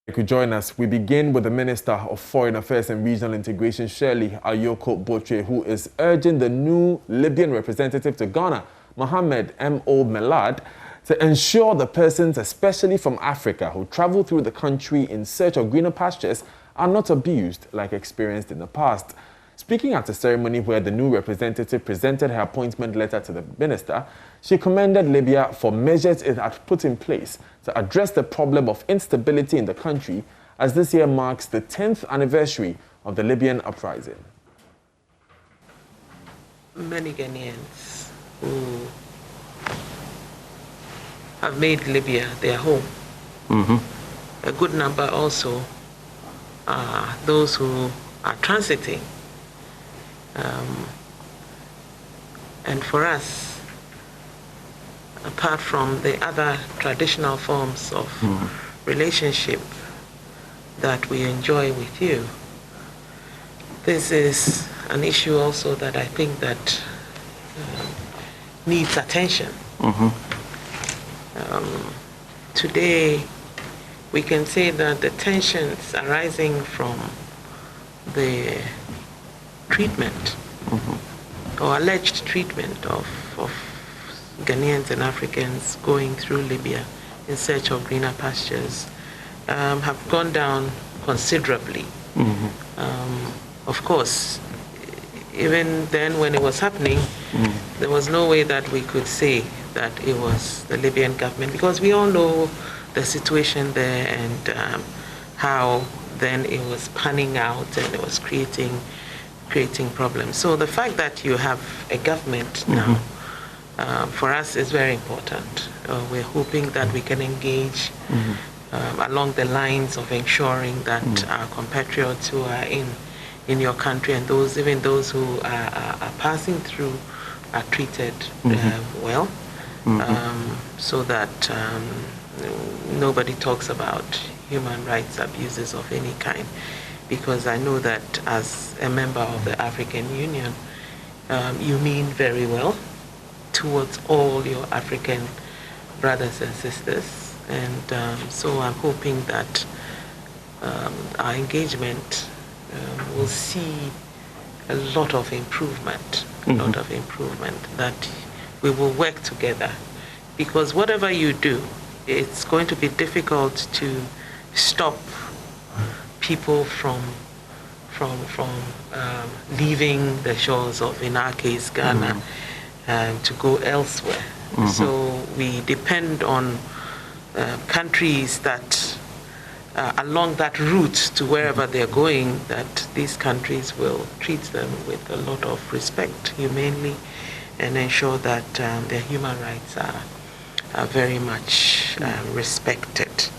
You could join us. We begin with the Minister of Foreign Affairs and Regional Integration, Shirley Ayoko Botre, who is urging the new Libyan representative to Ghana, Mohamed M.O. Melad, to ensure the persons, especially from Africa, who travel through the country in search of greener pastures are not abused like experienced in the past. Speaking at a ceremony where the new representative presented her appointment letter to the minister, she commended Libya for measures it had put in place to address the problem of instability in the country, as this year marks the 10th anniversary of the Libyan uprising. Many Ghanaians who have made Libya their home. A good number also are those who are transiting. And for us, apart from the other traditional forms of relationship that we enjoy with you, this is an issue also that I think that needs attention. Today, we can say that the tensions arising from the treatment or alleged treatment of Ghanaians and Africans going through Libya in search of greener pastures have gone down considerably. Of course, even then when it was happening, there was no way that we could say that it was the Libyan government, because we all know the situation there and how then it was panning out and it was creating problems. So the fact that you have a government now, for us is very important. We're hoping that we can engage along the lines of ensuring that our compatriots who are in your country and even those who are passing through are treated well, so that nobody talks about human rights abuses of any kind. Because I know that as a member of the African Union, you mean very well towards all your African brothers and sisters. And so I'm hoping that our engagement will see a lot of improvement, that we will work together. Because whatever you do, it's going to be difficult to stop people from leaving the shores of, in our case, Ghana, to go elsewhere. So we depend on countries that along that route to wherever they're going, that these countries will treat them with a lot of respect, humanely, and ensure that their human rights are very much respected.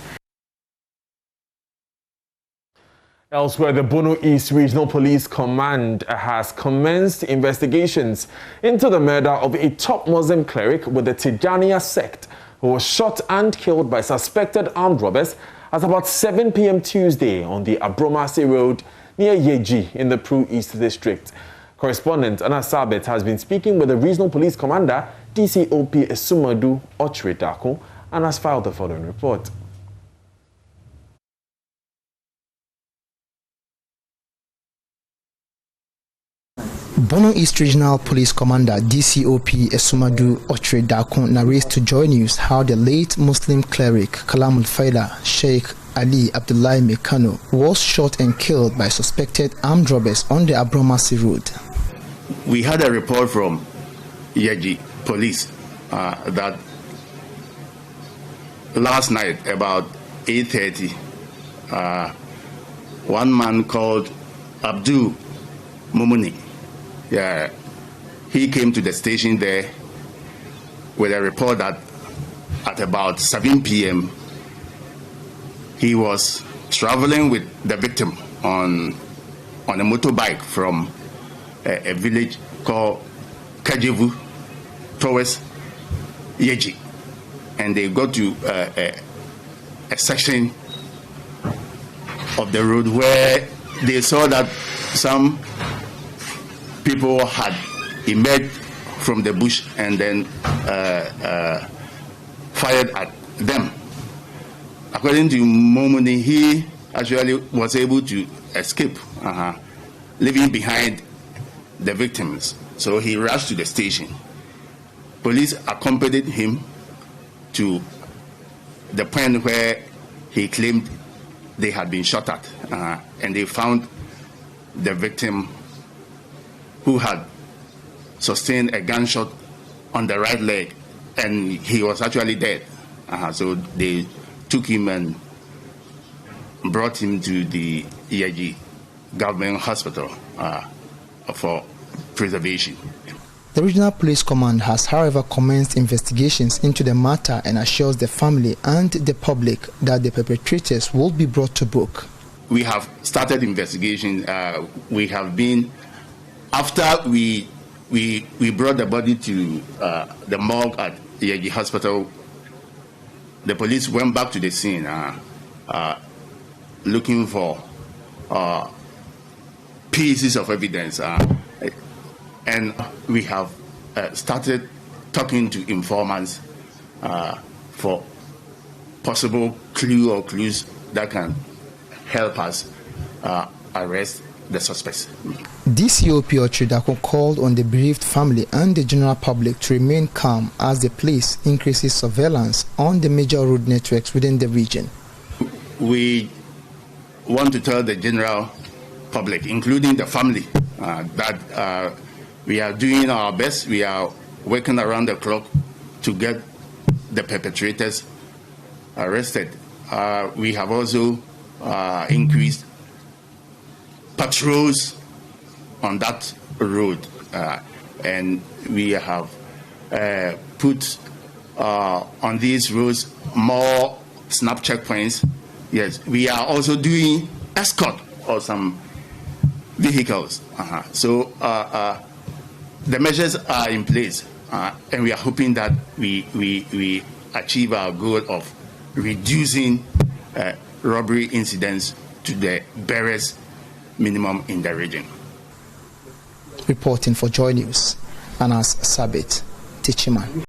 Elsewhere, the Bono East Regional Police Command has commenced investigations into the murder of a top Muslim cleric with the Tijaniya sect who was shot and killed by suspected armed robbers at about 7 p.m. Tuesday on the Abromasi Road near Yeji in the Pru East District. Correspondent Anna Sabet has been speaking with the Regional Police Commander, DCOP Esumadu Ochredako, and has filed the following report. Bono East Regional Police Commander DCOP Esumadu Ochredako narrates to JoyNews how the late Muslim cleric Kalamul Faida Sheikh Ali Abdullahi Mekano was shot and killed by suspected armed robbers on the Abromasi Road. We had a report from Yeji police that last night about 8:30, one man called Abdul Mumuni, he came to the station there with a report that at about 7 p.m. he was traveling with the victim on a motorbike from a village called Kajevu towards Yeji, and they got to a section of the road where they saw that some people had emerged from the bush and then fired at them. according to Momoni, he actually was able to escape, leaving behind the victims. So he rushed to the station. Police accompanied him to the point where he claimed they had been shot at, and they found the victim who had sustained a gunshot on the right leg, and he was actually dead. So they took him and brought him to the EIG government hospital for preservation. The Regional Police Command has, however, commenced investigations into the matter and assures the family and the public that the perpetrators will be brought to book. We have started investigation. We have been, after we brought the body to the morgue at EIG Hospital, the police went back to the scene looking for pieces of evidence. And we have started talking to informants for possible clue or clues that can help us arrest the suspects. DCOP Otri Darko called on the bereaved family and the general public to remain calm as the police increases surveillance on the major road networks within the region. We want to tell the general public, including the family, that we are doing our best. We are working around the clock to get the perpetrators arrested. We have also increased patrols on that road, and we have put on these roads more snap checkpoints. Yes, we are also doing escort of some vehicles. So the measures are in place, and we are hoping that we achieve our goal of reducing robbery incidents to the barest minimum in the region. Reporting for Joy News, Anas Sabit, Tichiman.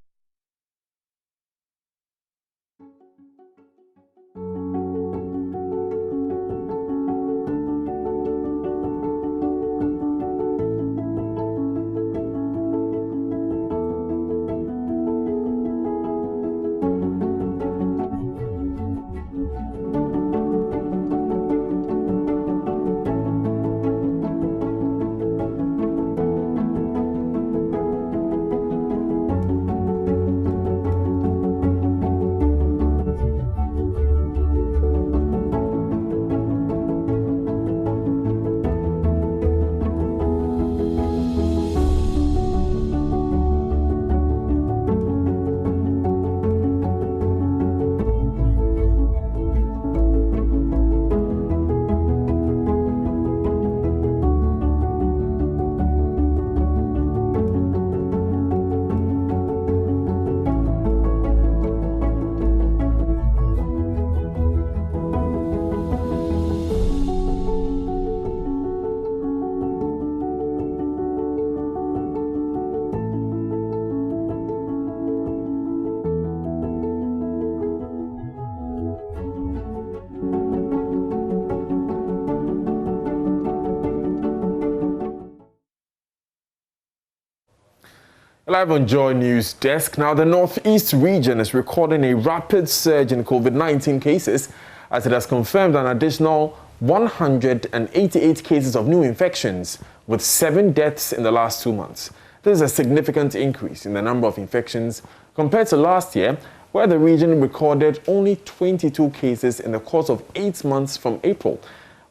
Live on Joy News desk. Now, the Northeast region is recording a rapid surge in COVID-19 cases as it has confirmed an additional 188 cases of new infections, with 7 deaths in the last 2 months. This is a significant increase in the number of infections compared to last year, where the region recorded only 22 cases in the course of 8 months from April,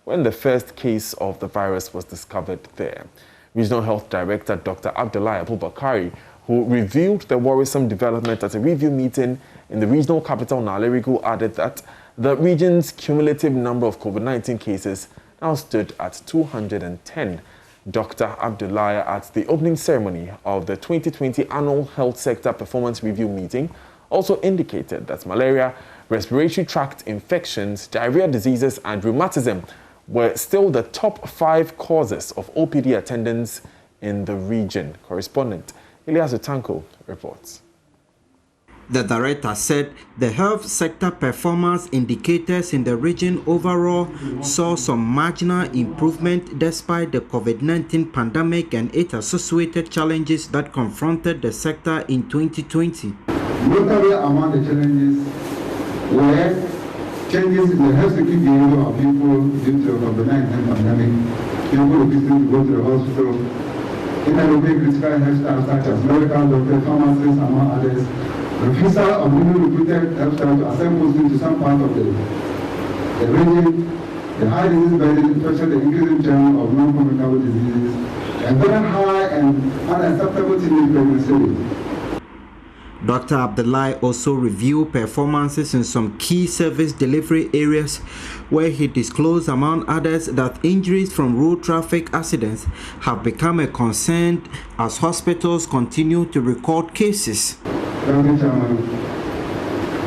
when the first case of the virus was discovered there. Regional Health Director Dr. Abdullahi Abubakari, who reviewed the worrisome development at a review meeting in the regional capital Nalerigu, added that the region's cumulative number of COVID-19 cases now stood at 210. Dr. Abdullahi, at the opening ceremony of the 2020 Annual Health Sector Performance Review meeting, also indicated that malaria, respiratory tract infections, diarrhea diseases, and rheumatism were still the top 5 causes of OPD attendance in the region. Correspondent Elias Utanko reports. The director said the health sector performance indicators in the region overall saw some marginal improvement despite the COVID-19 pandemic and its associated challenges that confronted the sector in 2020. Notably among the challenges were changes in the health security behavior of people due to the COVID-19 pandemic. People refusing to go to the hospital, inadequate critical health staff such as medical doctors, pharmacists, among others. Refusal of newly recruited health staff to assign posting to some part of the region, the high disease burden, especially the increasing trend of non-communicable diseases, and very high and unacceptable teenage pregnancy rate. Dr. Abdullahi also reviewed performances in some key service delivery areas where he disclosed, among others, that injuries from road traffic accidents have become a concern as hospitals continue to record cases. Dr. Chairman,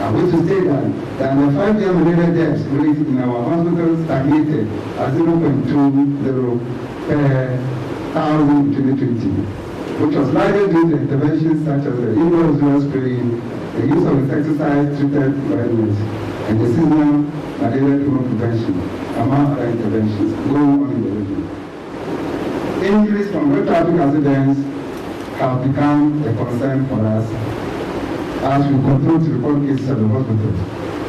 I wish to state that the 5-year malaria deaths rate in our hospitals stagnated at 0.20 per 1,000 in 2020. Which was largely due to interventions such as the indoor spraying, the use of insecticide-treated environments, and the seasonal malaria prevention, among other interventions going on in the region. Injuries from road traffic accidents have become a concern for us as we continue to report cases at the hospitals.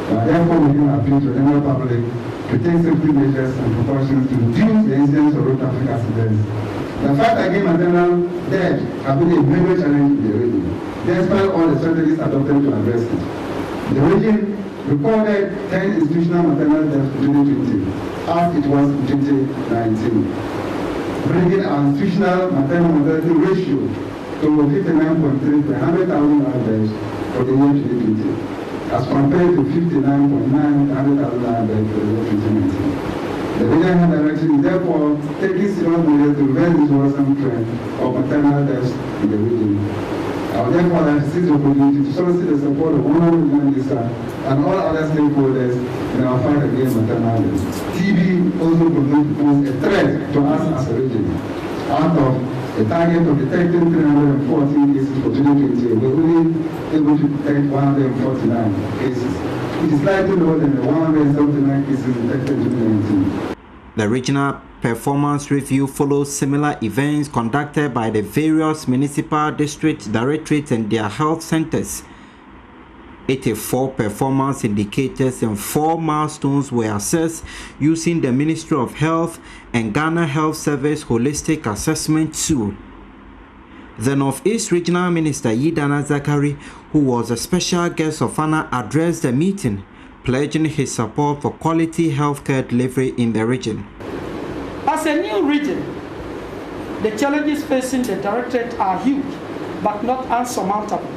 Therefore, we can appeal to the general public to take safety measures and precautions to reduce the incidence of road traffic accidents. The fight against maternal death has been a major challenge in the region, despite all the strategies adopted to address it. The region recorded 10 institutional maternal deaths in 2020, as it was in 2019, bringing our institutional maternal mortality ratio to 59.3 per 100,000 lives for the year 2020, as compared to 59.9 per 100,000 lives for the year 2019. The regional health direction is therefore taking serious measures to reverse this worrisome trend of maternal deaths in the region. I would therefore like to seize the opportunity to solicit the support of Honorable Regional Minister and all other stakeholders in our fight against maternal deaths. TB also continues to pose a threat to us as a region. Out of a target of detecting 314 cases for 2020, we're only able to detect 149 cases. It is slightly lower than the 179 cases detected in 2019. The regional performance review follows similar events conducted by the various municipal district directorates and their health centers. 84 performance indicators and 4 milestones were assessed using the Ministry of Health and Ghana Health Service Holistic Assessment Tool. The Northeast Regional Minister Yidana Zakari, who was a special guest of honor, addressed the meeting, pledging his support for quality healthcare delivery in the region. As a new region, the challenges facing the directorate are huge, but not unsurmountable.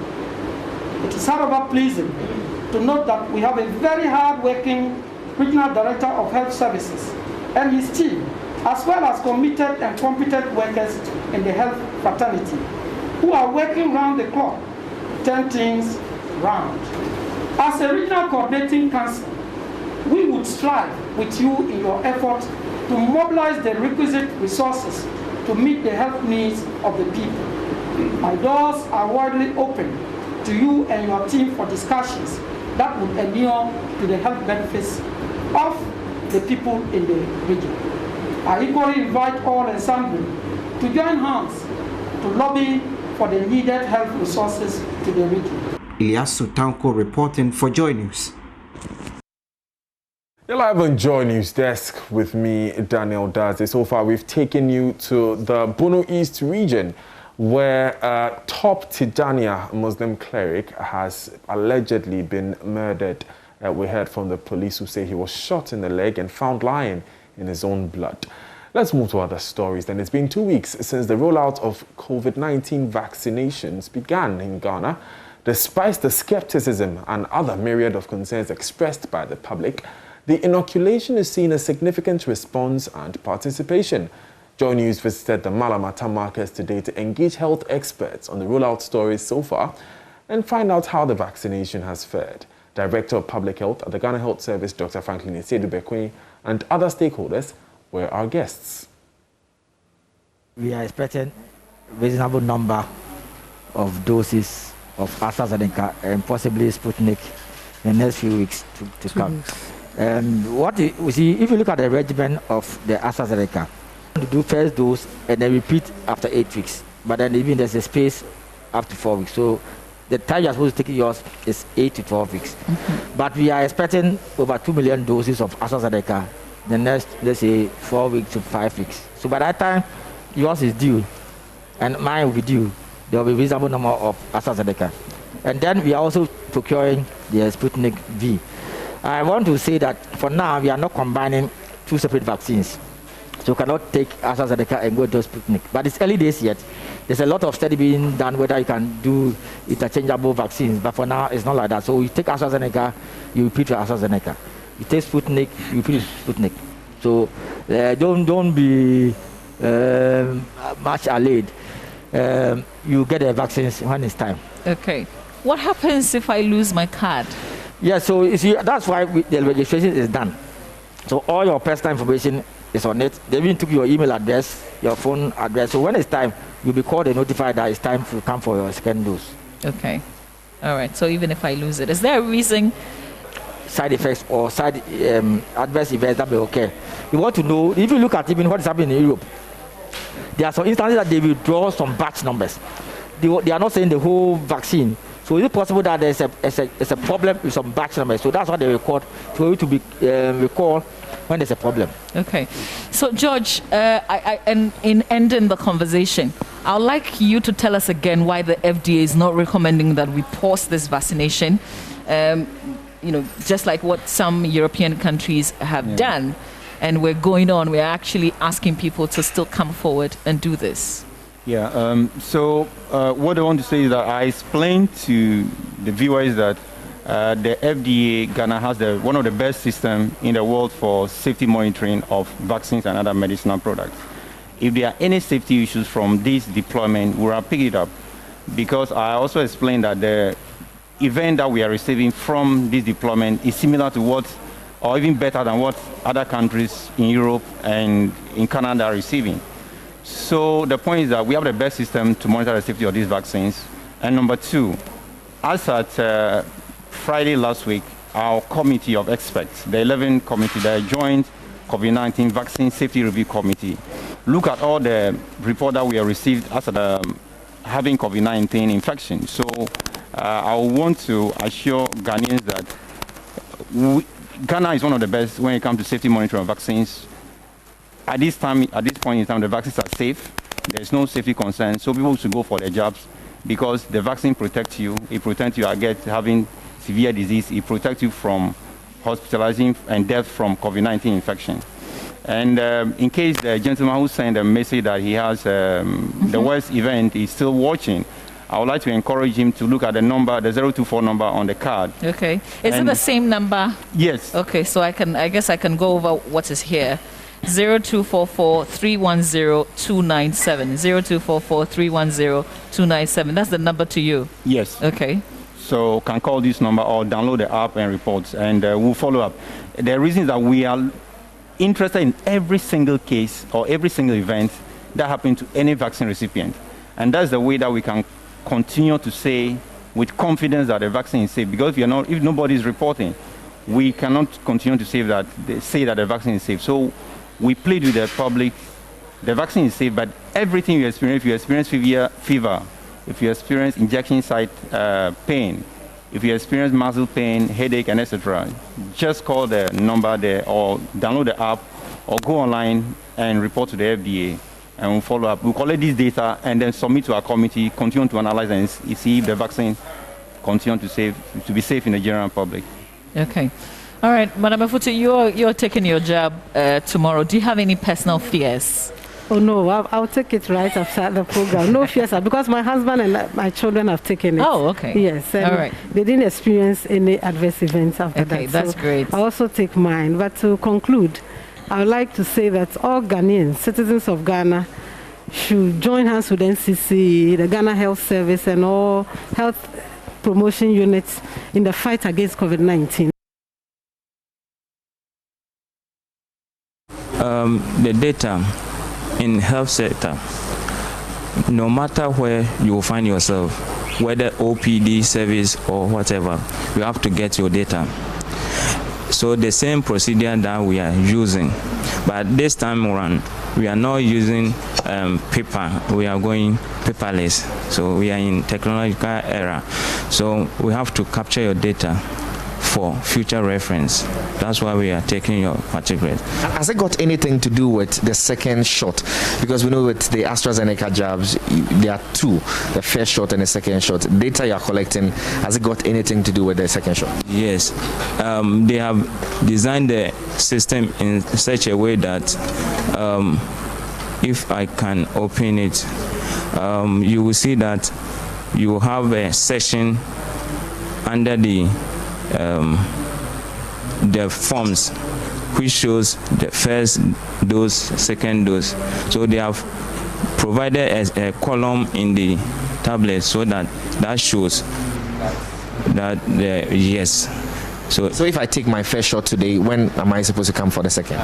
It is, however, pleasing to note that we have a very hard-working Regional Director of Health Services and his team, as well as committed and competent workers in the health fraternity, who are working round the clock, 10 things round. As a regional coordinating council, we would strive with you in your effort to mobilize the requisite resources to meet the health needs of the people. My doors are widely open to you and your team for discussions that would inure to the health benefits of the people in the region. I equally invite all and sundry to join hands to lobby for the needed health resources to the region. Ilyasu Tanko reporting for JoyNews. You're live on JoyNews desk with me, Daniel Daze. So far, we've taken you to the Bono East region, where a top Tijaniya Muslim cleric has allegedly been murdered. We heard from the police who say he was shot in the leg and found lying in his own blood. Let's move to other stories. Then it's been 2 weeks since the rollout of COVID-19 vaccinations began in Ghana. Despite the skepticism and other myriad of concerns expressed by the public, the inoculation is seen a significant response and participation. JoyNews visited the Malamata markets today to engage health experts on the rollout stories so far and find out how the vaccination has fared. Director of Public Health at the Ghana Health Service, Dr. Franklin Esedu-Bekwe, and other stakeholders were our guests. We are expecting a reasonable number of doses of AstraZeneca and possibly Sputnik in the next few weeks to come. And what we see, if you look at the regimen of the AstraZeneca, to do first dose and then repeat after 8 weeks. But then even there's a space up to 4 weeks. So the time you're supposed to take yours is 8 to 12 weeks. But we are expecting over 2 million doses of AstraZeneca the next, let's say, 4 weeks to 5 weeks. So by that time, yours is due and mine will be due. There will be a reasonable number of AstraZeneca. And then we are also procuring the Sputnik V. I want to say that for now, we are not combining 2 separate vaccines. So you cannot take AstraZeneca and go to Sputnik. But it's early days yet. There's a lot of study being done whether you can do interchangeable vaccines. But for now, it's not like that. So you take AstraZeneca, you repeat with AstraZeneca. You take Sputnik, you repeat with Sputnik. So don't be much allayed. You get the vaccines when it's time. Okay. What happens if I lose my card? Yeah, so you see, that's why the registration is done. So all your personal information is on it. They even took your email address, your phone address. So when it's time, you'll be called and notified that it's time to come for your second dose. Okay. All right. So even if I lose it, is there a reason? Side effects or adverse events that may occur. You want to know, if you look at even what is happening in Europe, there are some instances that they withdraw some batch numbers. They are not saying the whole vaccine. So is it possible that there's a problem with some batch numbers? So that's what they record for you to be recalled when there's a problem. Okay. So George, and in ending the conversation, I'd like you to tell us again why the FDA is not recommending that we pause this vaccination. Just like what some European countries have done, and we're actually asking people to still come forward and do this. Yeah, so what I want to say is that I explained to the viewers that the FDA, Ghana has one of the best systems in the world for safety monitoring of vaccines and other medicinal products. If there are any safety issues from this deployment, we will pick it up, because I also explained that the event that we are receiving from this deployment is similar to what, or even better than what other countries in Europe and in Canada are receiving. So the point is that we have the best system to monitor the safety of these vaccines. And number two, as at Friday last week, our committee of experts, the 11 committee, the joint COVID-19 Vaccine Safety Review Committee, look at all the report that we have received as having COVID-19 infection. So I want to assure Ghanaians that Ghana is one of the best when it comes to safety monitoring of vaccines. At this point in time, the vaccines are safe. There's no safety concern, so people should go for their jobs, because the vaccine protects you. It protects you against having severe disease. It protects you from hospitalizing and death from COVID-19 infection. And in case the gentleman who sent a message that he has the worst event is still watching, I would like to encourage him to look at the number, the 024 number on the card. Okay. Is it the same number? Yes. Okay, so I guess I can go over what is here. 0244 310 297. 0244 310 297. That's the number to you? Yes. Okay. So can call this number or download the app and reports, and we'll follow up. The reason is that we are interested in every single case or every single event that happened to any vaccine recipient. And that's the way that we can continue to say with confidence that the vaccine is safe. Because if nobody is reporting, we cannot continue to say that the vaccine is safe. So we plead with the public, the vaccine is safe, but everything you experience, if you experience fever, if you experience injection site pain, if you experience muscle pain, headache, and etc., just call the number there or download the app or go online and report to the FDA, and we'll follow up. We'll collect this data and then submit to our committee, continue to analyze and see if the vaccine continues to be safe in the general public. Okay. All right, Madam Afutu, you're taking your job tomorrow. Do you have any personal fears? Oh no, I'll take it right after the program. No fears, because my husband and my children have taken it. Oh, okay. Yes, and all right. They didn't experience any adverse events after that. Okay, that's great. I also take mine. But to conclude, I would like to say that all Ghanaians, citizens of Ghana, should join hands with NCC, the Ghana Health Service, and all health promotion units in the fight against COVID-19. The data in health sector, no matter where you will find yourself, whether OPD service or whatever, you have to get your data. So the same procedure that we are using, but this time around, we are not using paper. We are going paperless. So we are in technological era. So we have to capture your data for future reference. That's why we are taking your particulars. Has it got anything to do with the second shot? Because we know with the AstraZeneca jabs, there are two, the first shot and the second shot. Data you are collecting, has it got anything to do with the second shot? Yes. They have designed the system in such a way that if I can open it, you will see that you have a section under the forms which shows the first dose, second dose. So they have provided a column in the tablet so that shows that yes. So if I take my first shot today, when am I supposed to come for the second?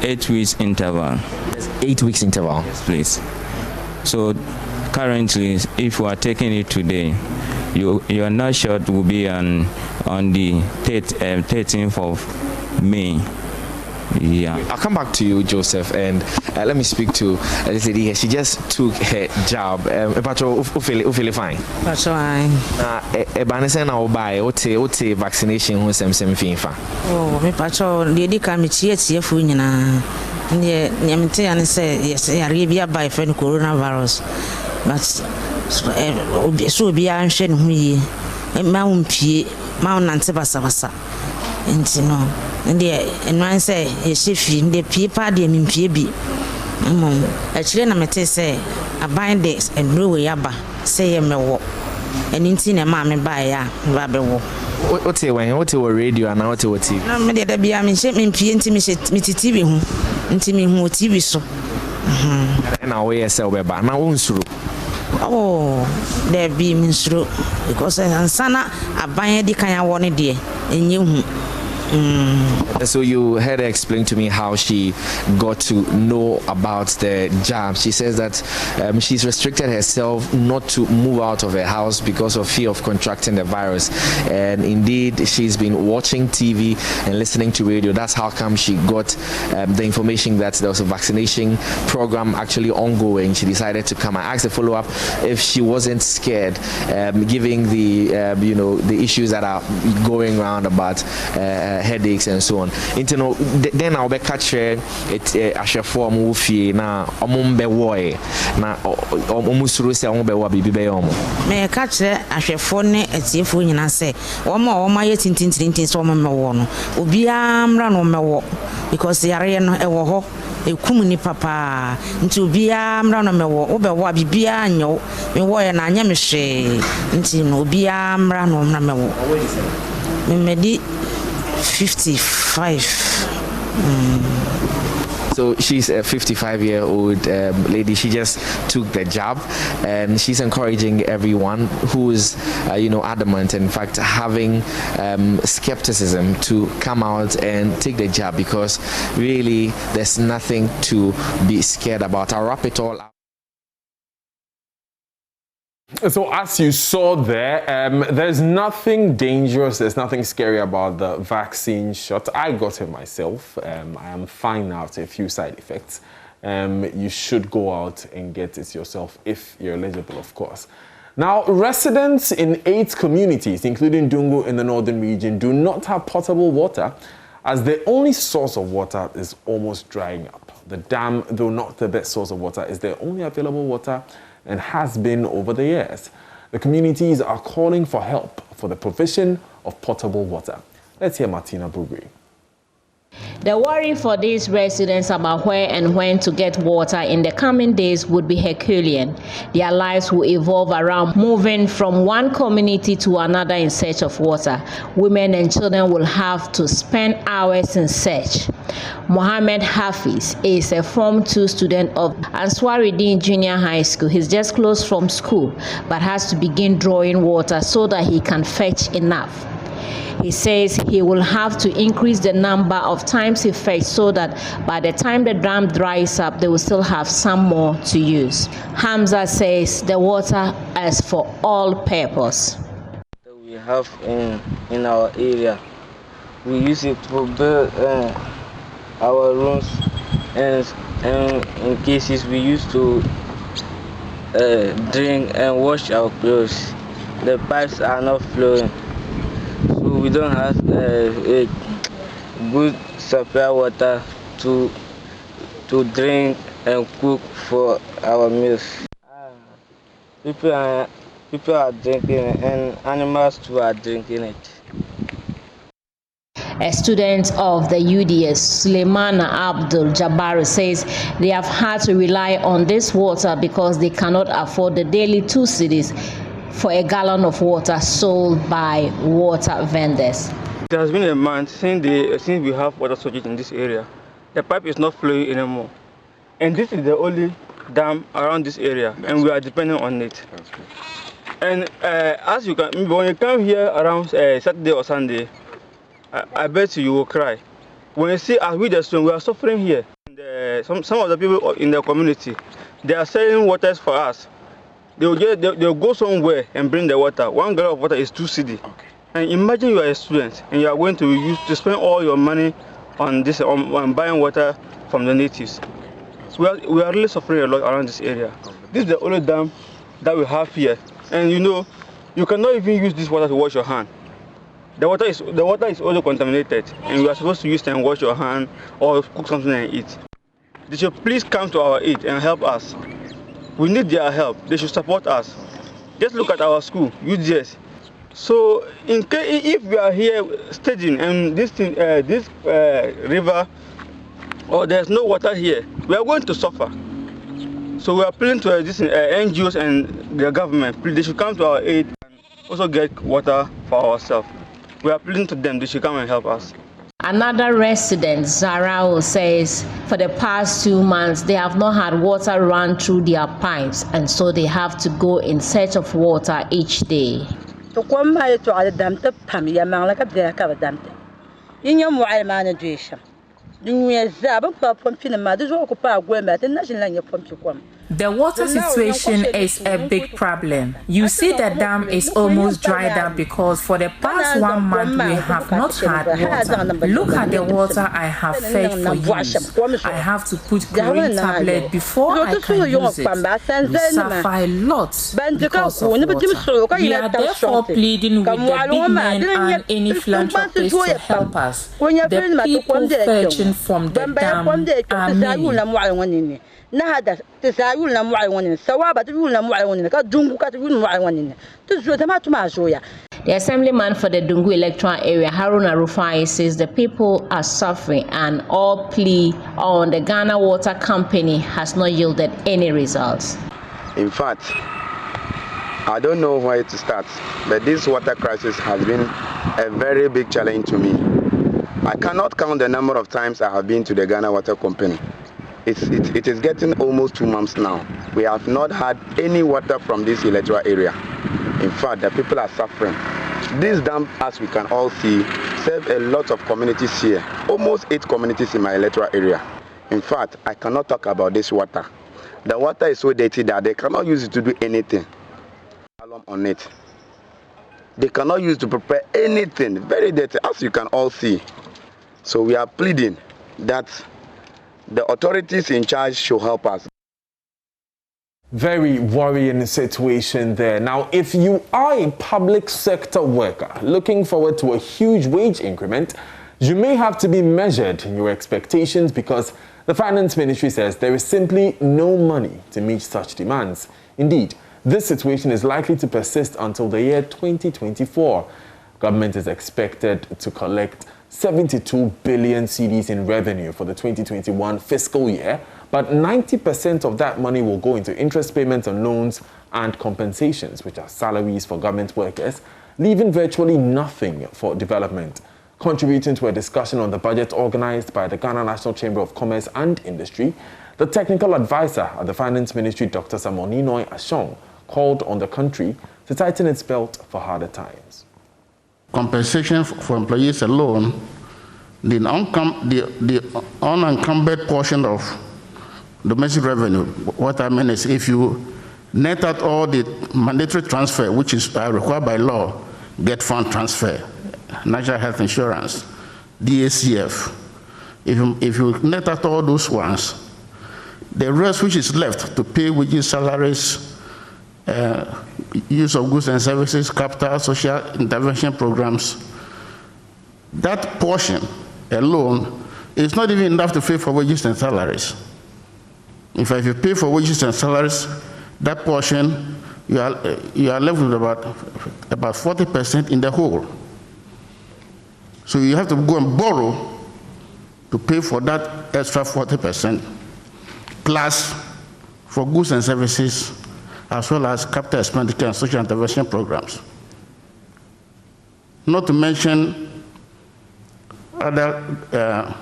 8 weeks interval. 8 weeks interval? Yes, please. So currently, if you are taking it today, your next shot will be on the 13th of May. Yeah. I'll come back to you, Joseph, and let me speak to this lady here. She just took her jab. Pacho, feel fine. Pacho, I. Ebanese na obai. Ote vaccination ho sem finfa. Oh, me pacho, lady come tie fu nyina. Ne nyamte ane say yes, yare bia by friend coronavirus. But so bia nhwe ne ho yi. Ma umpie, ma nante basa. Enti no. Ndie enwan say ehyefi ndie pie pa de mimpie bi akire na mete say aban de enro we yaba say ye mewo eni na ma me ba ya ba bewo ote wo radio na ote wo TV na me de da bia me hye mimpie nti me TV hu nti me hu TV so na we yesel be ba na wonsuro oh there be minsuro because ansana aban de kan ya wo ne de enye hu. So you heard her explain to me how she got to know about the jab. She says that she's restricted herself not to move out of her house because of fear of contracting the virus. And indeed, she's been watching TV and listening to radio. That's how come she got the information that there was a vaccination program actually ongoing. She decided to come. I asked a follow-up if she wasn't scared, given the the issues that are going around about headaches and so on. Then I'll be catching it ashefo amufie na omumbe woe na omusuru se ombe wa bibi be omo me catche ashefo ne etiefo nyina se omo ye tintintin so omo mewo no obia mra no mewo because yare no ewo ho ekum ni papa nti obia mra no mewo obewo bibia anyo me wo ye na anya me hwe nti no obia mra no mra mewo me medi 55. So she's a 55-year-old lady. She just took the jab, and she's encouraging everyone who is, adamant, in fact, having skepticism to come out and take the jab because really there's nothing to be scared about. I'll wrap it all up. So as you saw there, there's nothing dangerous, there's nothing scary about the vaccine shot. I got it myself. I am fine now to a few side effects. You should go out and get it yourself if you're eligible, of course. Now, residents in 8 communities, including Dungu in the northern region, do not have potable water as the only source of water is almost drying up. The dam, though not the best source of water, is their only available water and has been over the years. The communities are calling for help for the provision of potable water. Let's hear Martina Bugri. The worry for these residents about where and when to get water in the coming days would be Herculean. Their lives will evolve around moving from one community to another in search of water. Women and children will have to spend hours in search. Mohammed Hafiz is a Form 2 student of Answaruddin Junior High School. He's just closed from school but has to begin drawing water so that he can fetch enough. He says he will have to increase the number of times he fetched so that by the time the dam dries up, they will still have some more to use. Hamza says the water is for all purpose. We have in our area, we use it to build our rooms, and in cases we used to drink and wash our clothes. The pipes are not flowing, so we don't have a good supply water to drink and cook for our meals. People are drinking it, and animals too are drinking it. A student of the UDS, Suleimana Abdul Jabbar, says they have had to rely on this water because they cannot afford the daily 2 cedis for a gallon of water sold by water vendors. It has been a month since we have water shortage in this area. The pipe is not flowing anymore, and this is the only dam around this area, and we are depending on it. And as you can, when you come here around Saturday or Sunday, I bet you will cry. When you see us with the students, we are suffering here. And, some of the people in the community, they are selling waters for us. They'll go somewhere and bring the water. 1 gallon of water is 2 cedi. Okay. And imagine you are a student and you are going to spend all your money on this on buying water from the natives. We are really suffering a lot around this area. This is the only dam that we have here, and you cannot even use this water to wash your hand. The water is also contaminated, and you are supposed to use it and wash your hand or cook something and eat. They should please come to our aid and help us. We need their help. They should support us. Just look at our school, UDS. So, if we are here studying and this river, or there's no water here, we are going to suffer. So we are appealing to NGOs and the government. Please, they should come to our aid and also get water for ourselves. We are appealing to them. They should come and help us. Another resident, Zarao, says for the past 2 months, they have not had water run through their pipes, and so they have to go in search of water each day. The water situation is a big problem. You see the dam is almost dried up because for the past 1 month we have not had water. Look at the water I have fetched for use. I have to put chlorine tablet before I can use it. We suffer a lot because of water. We are therefore pleading with the big men and any philanthropists to help us. The people fetching from the dam are many. The assemblyman for the Dungu electoral area, Haruna Rufai, says the people are suffering and all plea on the Ghana Water Company has not yielded any results. In fact, I don't know where to start, but this water crisis has been a very big challenge to me. I cannot count the number of times I have been to the Ghana Water Company. It is getting almost 2 months now. We have not had any water from this electoral area. In fact, the people are suffering. This dam, as we can all see, serves a lot of communities here. Almost 8 communities in my electoral area. In fact, I cannot talk about this water. The water is so dirty that they cannot use it to do anything. On it. They cannot use it to prepare anything. Very dirty, as you can all see. So we are pleading that the authorities in charge should help us. Very worrying situation there. Now, if you are a public sector worker looking forward to a huge wage increment, you may have to be measured in your expectations because the Finance Ministry says there is simply no money to meet such demands. Indeed, this situation is likely to persist until the year 2024. Government is expected to collect 72 billion cedis in revenue for the 2021 fiscal year, but 90% of that money will go into interest payments on loans and compensations, which are salaries for government workers, leaving virtually nothing for development. Contributing to a discussion on the budget organized by the Ghana National Chamber of Commerce and Industry, the technical advisor at the Finance Ministry, Dr. Samoninoy Ashong, called on the country to tighten its belt for harder times. compensation for employees alone, the unencumbered portion of domestic revenue, what I mean is if you net out all the mandatory transfer, which is required by law, get fund transfer, national health insurance, DACF, if you net out all those ones, the rest which is left to pay wages, salaries, use of goods and services, capital, social intervention programs, that portion alone is not even enough to pay for wages and salaries. In fact, if you pay for wages and salaries, that portion, you are left with about 40% in the whole. So you have to go and borrow to pay for that extra 40%, plus for goods and services, as well as capital expenditure and social intervention programs. Not to mention other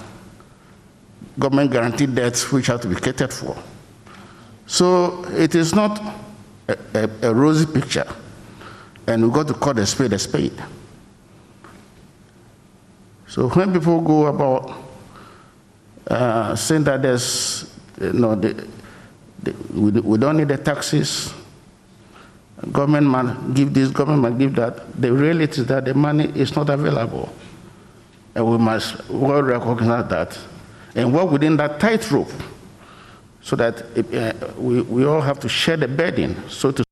government guaranteed debts which have to be catered for. So it is not a rosy picture, and we've got to call a spade a spade. So when people go about saying that there's, we don't need the taxes, government might give this, government might give that, the reality is that the money is not available. And we must well recognize that and work within that tightrope so that we all have to share the burden, so to.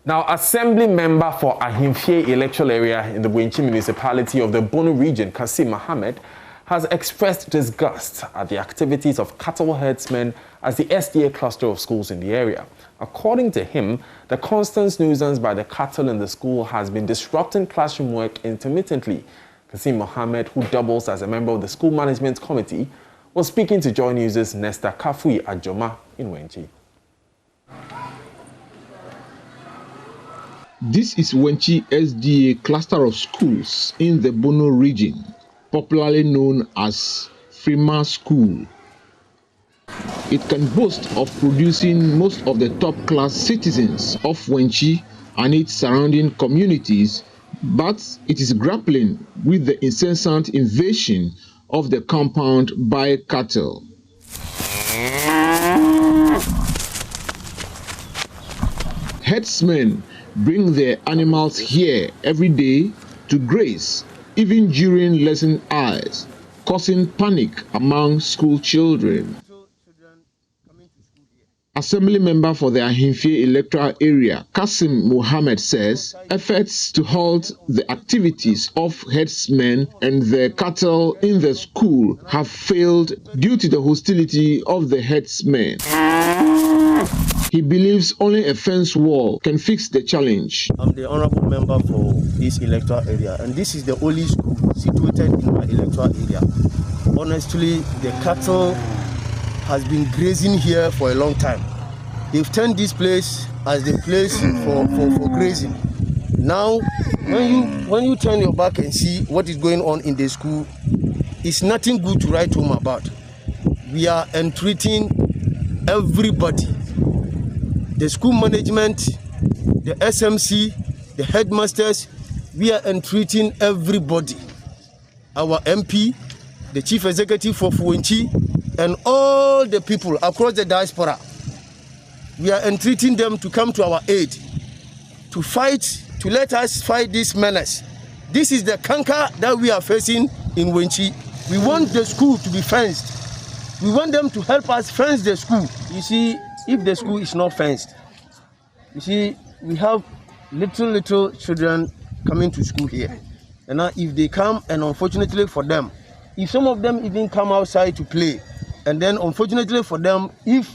Now, Assembly member for Ahimfie electoral area in the Wenchi municipality of the Bono region, Kasim Mohammed, has expressed disgust at the activities of cattle herdsmen as the SDA cluster of schools in the area. According to him, the constant nuisance by the cattle in the school has been disrupting classroom work intermittently. Kasim Mohammed, who doubles as a member of the school management committee, was speaking to JoyNews' Nesta Kafui Ajoma in Wenchi. This is Wenchi SDA cluster of schools in the Bono region, popularly known as Frima School. It can boast of producing most of the top-class citizens of Wenchi and its surrounding communities, but it is grappling with the incessant invasion of the compound by cattle. Herdsmen bring their animals here every day to graze, even during lesson hours, causing panic among school children. Assembly member for the Ahimfie electoral area, Kasim Mohammed, says efforts to halt the activities of herdsmen and the cattle in the school have failed due to the hostility of the herdsmen. He believes only a fence wall can fix the challenge. I'm the honorable member for this electoral area, and this is the only school situated in my electoral area. Honestly, the cattle has been grazing here for a long time. They've turned this place as the place for grazing. Now, when you turn your back and see what is going on in the school, it's nothing good to write home about. We are entreating everybody, the school management, the SMC, the headmasters. We are entreating everybody, our MP, the chief executive for Wenchi, and all the people across the diaspora. We are entreating them to come to our aid, to fight, to let us fight this menace. This is the canker that we are facing in Wenchi. We want the school to be fenced. We want them to help us fence the school. You see, if the school is not fenced, you see, we have little children coming to school here. And now if they come, and unfortunately for them, if some of them even come outside to play, and then unfortunately for them, if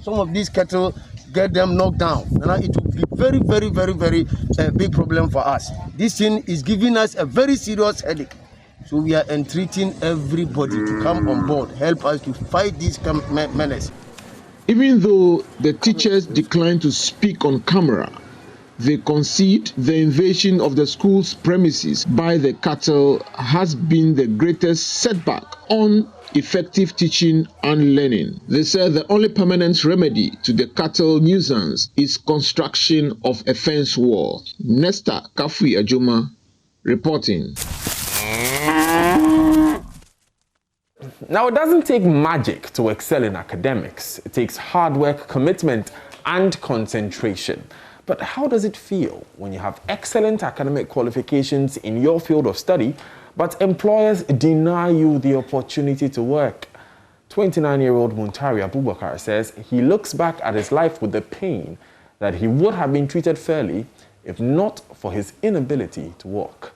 some of these cattle get them knocked down, and it will be very big problem for us. This thing is giving us a very serious headache. So we are entreating everybody to come on board, help us to fight this menace. Even though the teachers declined to speak on camera, They concede the invasion of the school's premises by the cattle has been the greatest setback on effective teaching and learning. They said the only permanent remedy to the cattle nuisance is construction of a fence wall. Nesta Kafui Ajoma reporting. Now, it doesn't take magic to excel in academics. It takes hard work, commitment, and concentration. But how does it feel when you have excellent academic qualifications in your field of study, but employers deny you the opportunity to work? 29-year-old Muntari Abubakar says he looks back at his life with the pain that he would have been treated fairly if not for his inability to work.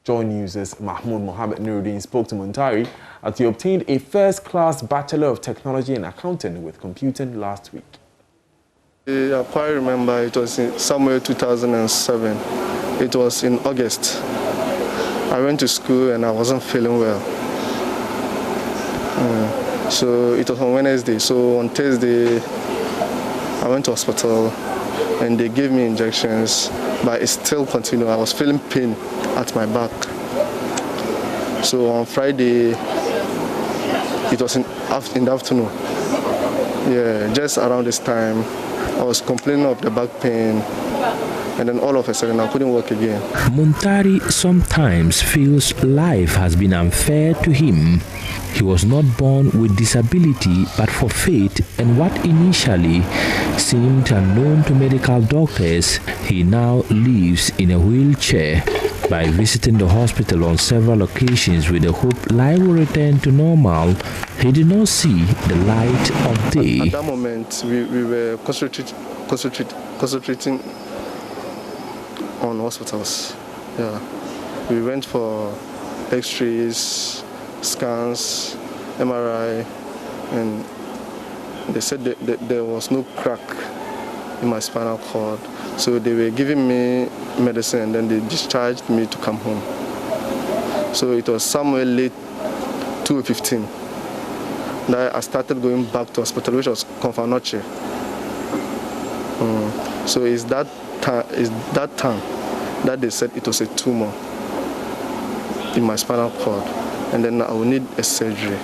JoyNews' Mahmoud Mohammed Nuruddin spoke to Muntari as he obtained a first-class Bachelor of Technology in Accounting with computing last week. I quite remember it was in somewhere 2007. It was in August. I went to school and I wasn't feeling well. So it was on Wednesday. So on Thursday, I went to hospital and they gave me injections, but it still continued. I was feeling pain at my back. So on Friday, it was in the afternoon. Yeah, just around this time, I was complaining of the back pain, and then all of a sudden I couldn't walk again. Muntari sometimes feels life has been unfair to him. He was not born with disability, but for fate and what initially seemed unknown to medical doctors, he now lives in a wheelchair. By visiting the hospital on several occasions with the hope life will return to normal, he did not see the light of day. At that moment, we were concentrating on hospitals. Yeah, we went for X-rays, scans, MRI, and they said that there was no crack in my spinal cord. So they were giving me medicine and then they discharged me to come home. So it was somewhere late 2015 that I started going back to hospital, which was Confanoche. So it's that time that they said it was a tumor in my spinal cord and then I will need a surgery.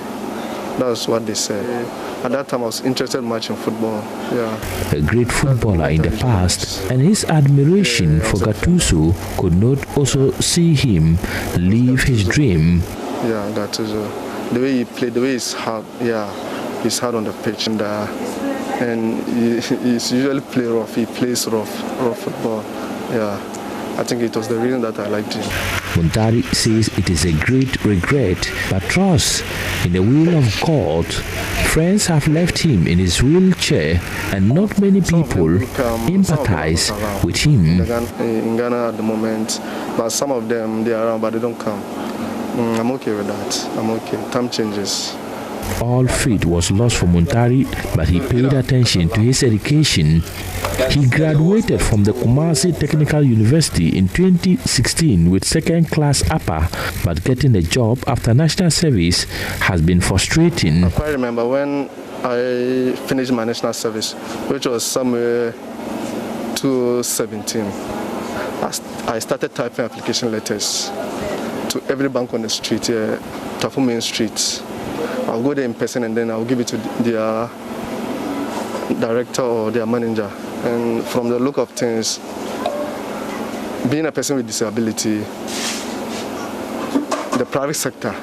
That's what they said. At that time, I was interested much in football. Yeah. A great footballer in the past, and his admiration for Gattuso could not also see him live his dream. Yeah, Gattuso. The way he played, the way he's hard, he's hard on the pitch, and he's usually play rough. He plays rough football. Yeah. I think it was the reason that I liked him. Muntari says it is a great regret, but trusts in the will of God. Friends have left him in his wheelchair, and not many people empathize with him. In Ghana at the moment, but some of them, they are around, but they don't come. I'm okay with that. I'm okay. Time changes. All faith was lost for Muntari, but he paid attention to his education. He graduated from the Kumasi Technical University in 2016 with second-class upper, but getting a job after national service has been frustrating. I quite remember when I finished my national service, which was somewhere 2017. I started typing application letters to every bank on the street here, Tafu Main Street. I'll go there in person and then I'll give it to their director or their manager. And from the look of things, being a person with disability, the private sector,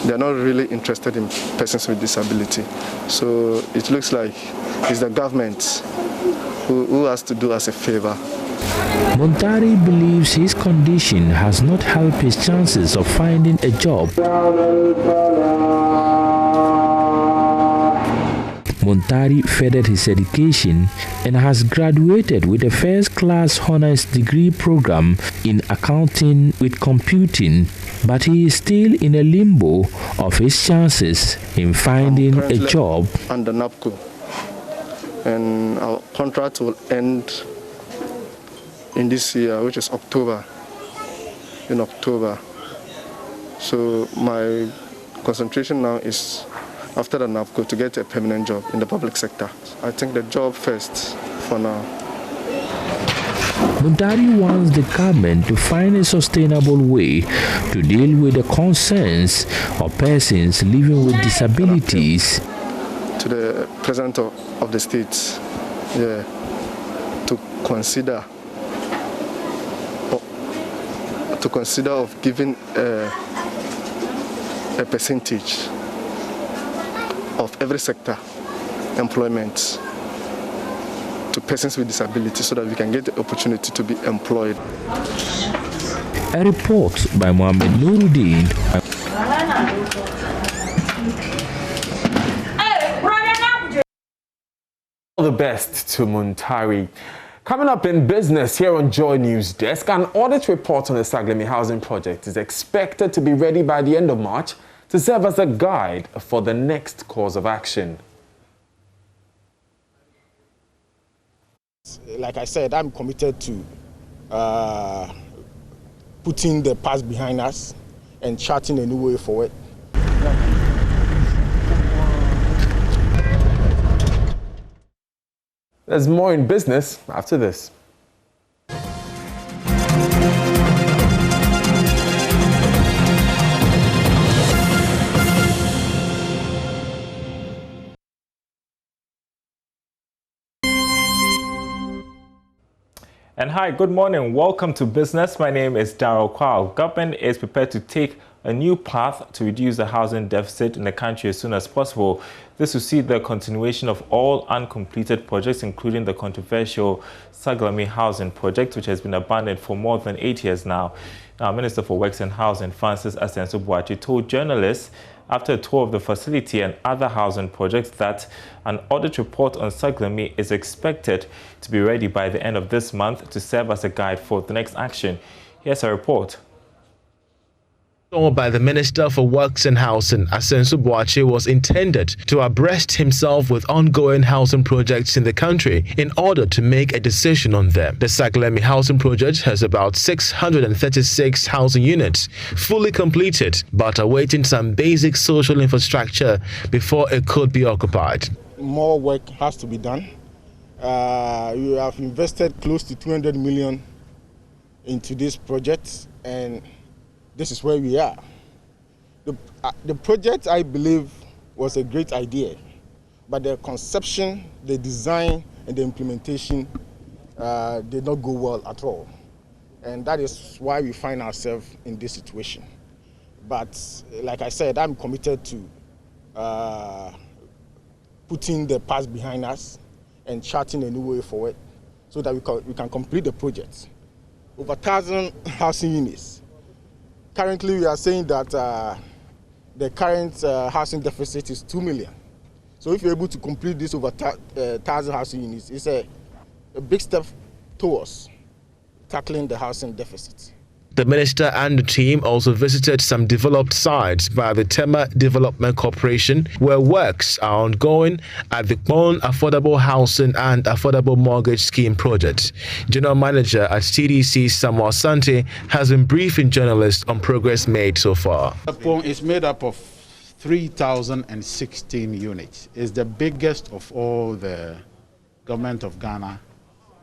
they're not really interested in persons with disability. So it looks like it's the government who has to do us a favor. Muntari believes his condition has not helped his chances of finding a job. Muntari furthered his education and has graduated with a first-class honors degree program in accounting with computing, but he is still in a limbo of his chances in finding a job. Under NAPCO, and our contract will end in this year, which is October. In October, so my concentration now is after the NAPCO to get a permanent job in the public sector. I think the job first for now. Mundari wants the government to find a sustainable way to deal with the concerns of persons living with disabilities. To the President of the state, to consider of giving a percentage of every sector employment to persons with disabilities so that we can get the opportunity to be employed. A report by Mohammed Nuruddin. All the best to Muntari. Coming up in business here on Joy News Desk, an audit report on the Saglemi housing project is expected to be ready by the end of March to serve as a guide for the next course of action. Like I said, I'm committed to putting the past behind us and charting a new way forward. There's more in business after this. And hi, good morning. Welcome to business. My name is Darryl Kwao. Government is prepared to take a new path to reduce the housing deficit in the country as soon as possible. This will see the continuation of all uncompleted projects, including the controversial Saglemi housing project, which has been abandoned for more than 8 years now. Now, Minister for Works and Housing, Francis Asenso-Boakye, told journalists after a tour of the facility and other housing projects that an audit report on Saglemi is expected to be ready by the end of this month to serve as a guide for the next action. Here's a report. By the Minister for Works and Housing, Asenso-Boakye, was intended to abreast himself with ongoing housing projects in the country in order to make a decision on them. The Saglemi housing project has about 636 housing units fully completed, but awaiting some basic social infrastructure before it could be occupied. More work has to be done. We have invested close to 200 million into this project, and this is where we are. The project, I believe, was a great idea, but the conception, the design, and the implementation did not go well at all. And that is why we find ourselves in this situation. But like I said, I'm committed to putting the past behind us and charting a new way forward so that we can complete the project. Over 1,000 housing units. Currently, we are saying that the current housing deficit is 2 million. So if you're able to complete this over 1,000 housing units, it's a big step towards tackling the housing deficit. The minister and the team also visited some developed sites by the Tema Development Corporation, where works are ongoing at the Kpon Affordable Housing and Affordable Mortgage Scheme project. General Manager at TDC, Samuel Sante, has been briefing journalists on progress made so far. The Kpon is made up of 3,016 units. It's the biggest of all the Government of Ghana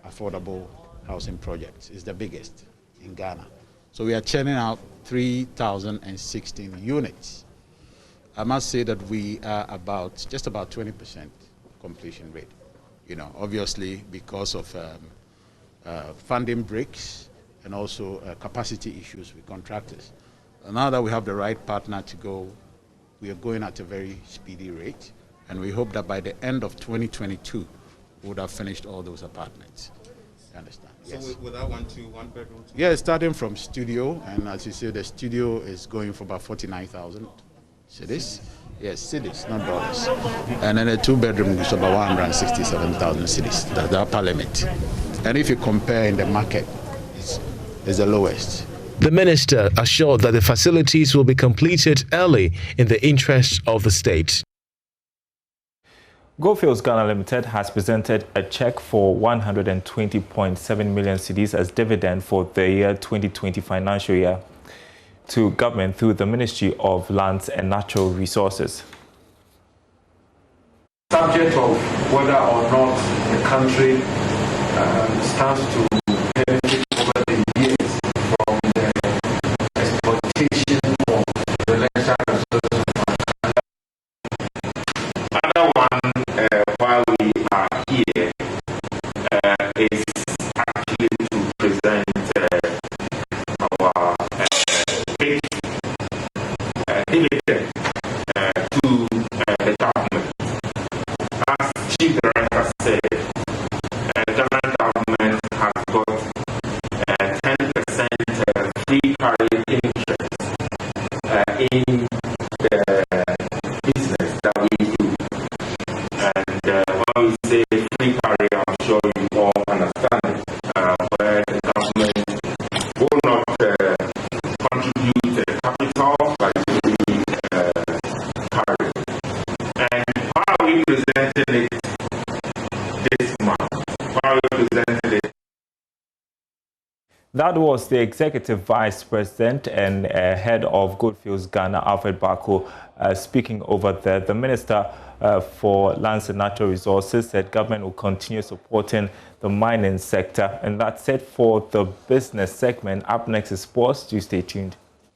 affordable housing projects. It's the biggest in Ghana. So we are churning out 3,016 units. I must say that we are just about 20% completion rate. You know, obviously because of funding breaks and also capacity issues with contractors. And now that we have the right partner to go, we are going at a very speedy rate, and we hope that by the end of 2022, we would have finished all those apartments. You understand? Yes. So with that one bedroom? Yeah, starting from studio, and as you say, the studio is going for about 49,000 cedis. Yes, cedis, not dollars. And then a 2-bedroom is about 167,000 cedis. That's the upper limit. And if you compare in the market, it's the lowest. The minister assured that the facilities will be completed early in the interest of the state. Goldfields Ghana Limited has presented a check for 120.7 million cedis as dividend for the year 2020 financial year to government through the Ministry of Lands and Natural Resources. Subject of whether or not the country stands to benefit this month. While representing it. That was the Executive Vice President and head of Goldfields Ghana, Alfred Bako, speaking over there. The Minister for Lands and Natural Resources said government will continue supporting the mining sector. And that's it for the business segment. Up next is sports. Do stay tuned.